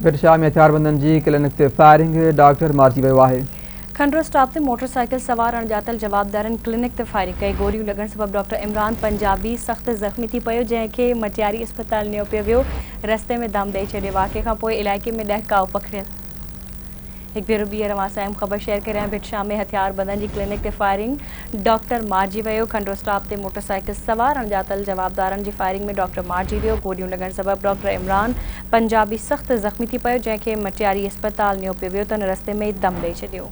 बिरशाह में हथियारबंदनि जी क्लिनिक ते firing, doctor मारिजी वियो आहे। खंडवा स्टॉप ते मोटरसाइकिल सवार अणॼातल जवाबदारनि क्लिनिक ते फायरिंग कई। गोलियूं लॻण सबब डॉक्टर इमरान पंजाबी सख़्त ज़ख़्मी थी पियो, जंहिंखे मटियारी अस्पताल नियो पियो वियो। रस्ते में दम ॾेई छॾियो। वाक़े खां पोइ इलाइक़े में ॾहकाओ पखिड़ियल। एक भेरो ॿीहर असां अहम ख़बर शेयर करे रहिया। बिरशाह में हथियारबंदनि जी क्लिनिक ते फायरिंग, डॉक्टर मारिजी वियो। खंडवा स्टॉप ते मोटरसाइकिल सवार अणॼातल जवाबदारनि जी फायरिंग में डॉक्टर मारिजी वियो। गोलियूं लॻण सबब डॉक्टर इमरान पंजाबी सख़्त ज़ख़्मी थी पियो, जंहिंखे मटियारी अस्पताल नियो पियो वियो त रस्ते में ई दम ॾेई छॾियो।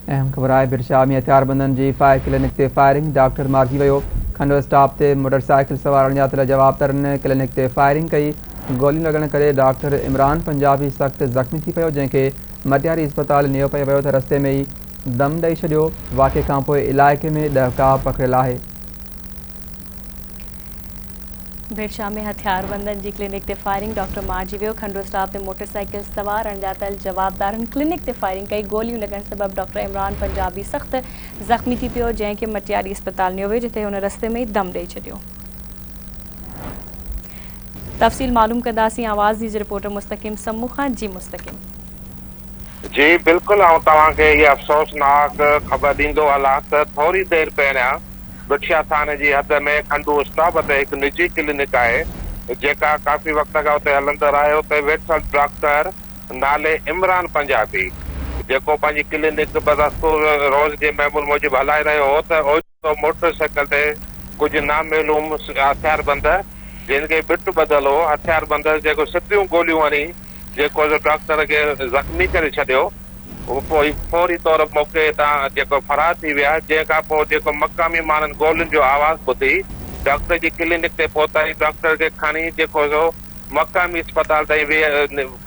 अहम ख़बर आहे। बिरशाह में हथियारबंदनि जी फायर क्लिनिक ते फायरिंग, डॉक्टर मारिजी वियो। खंडवा स्टॉप ते मोटरसाइकिल सवार अणॼातल जवाबदारनि क्लिनिक ते फायरिंग कई। गोलियूं लॻण करे डॉक्टर इमरान पंजाबी सख़्त ज़ख़्मी थी पियो, जंहिंखे मटियारी अस्पताल नियो पियो वियो त रस्ते में ई दम ॾेई छॾियो। वाक़े खां पोइ इलाइक़े में ॾहकाउ पखिड़ियल आहे। बिरशाह में हथियारबंदनि जी क्लिनिक ते फायरिंग, डॉक्टर मारिजी वियो। खंडवा स्टॉप ते मोटरसाइकिल सवार अणॼातल जवाबदारनि क्लिनिक ते फायरिंग कई। गोलियूं लॻण सबब डॉक्टर इमरान पंजाबी सख़्त ज़ख़्मी थी पियो, जंहिंखे मटियारी अस्पताल नियो वियो, जिते हुन रस्ते में ई दम ॾेई छॾियो। तफ़सील मालूम कंदासीं आवाज़ जी रिपोर्टर मुस्तकिम समू खां। जी मुस्तकिम। जी बिल्कुलु, ऐं तव्हांखे इहा अफ़सोसनाक ख़बर ॾींदो हलां त थोरी देरि पहिरियां बिरशाह थाने जी हद में खंडवा स्टॉप ते हिकु निजी क्लिनिक आहे, जेका काफ़ी वक़्त खां उते हलंदड़ आहे। उते वेठल डॉक्टर नाले इमरान पंजाबी, जेको पंहिंजी क्लिनिक बदस्तूर रोज़ जे महमूल मूजिबि हलाए रहियो हो, त ओचितो मोटरसाइकिल ते कुझु नामालूम हथियारबंद, जिनखे बिट ॿधल हो, हथियारबंद जेको सिधियूं गोलियूं हणी जेको डॉक्टर खे ज़ख़्मी करे छॾियो। पोइ फौरी तौर मौक़े तां जेको फरार थी विया, जंहिंखां पोइ जेको मक़ामी माण्हुनि गोलियुनि जो आवाज़ ॿुधी डॉक्टर जी क्लिनिक ते पहुता। डॉक्टर खे खणी जेको जो मक़ामी अस्पताल ताईं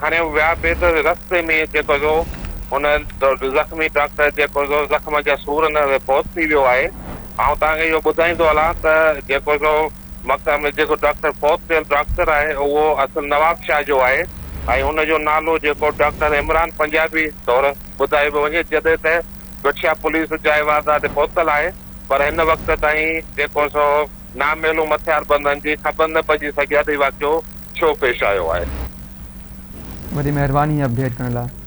खणियो विया पिए त रस्ते में जेको जो हुन ज़ख़्मी डॉक्टर जेको जो ज़ख़्म जा सूर न पहुच थी वियो आहे। ऐं तव्हांखे इहो ॿुधाईंदो हलां त जेको जो मक़ामी जेको डॉक्टर पहुच थियल डॉक्टर आहे, उहो असुल नवाब शाह जो आहे ऐं हुनजो नालो जेको डॉक्टर इमरान पंजाबी तौरु ॿुधायो पियो वञे, जॾहिं त बिरशाह पुलिस जाइवादा ते पहुतल आहे। पर हिन वक़्त ताईं जेको सो नामालूम हथियारबंदनि जी ख़बर न पइजी सघे थी वाक़ियो छो पेश आयो आहे। वॾी महिरबानी अपडेट करण लाइ।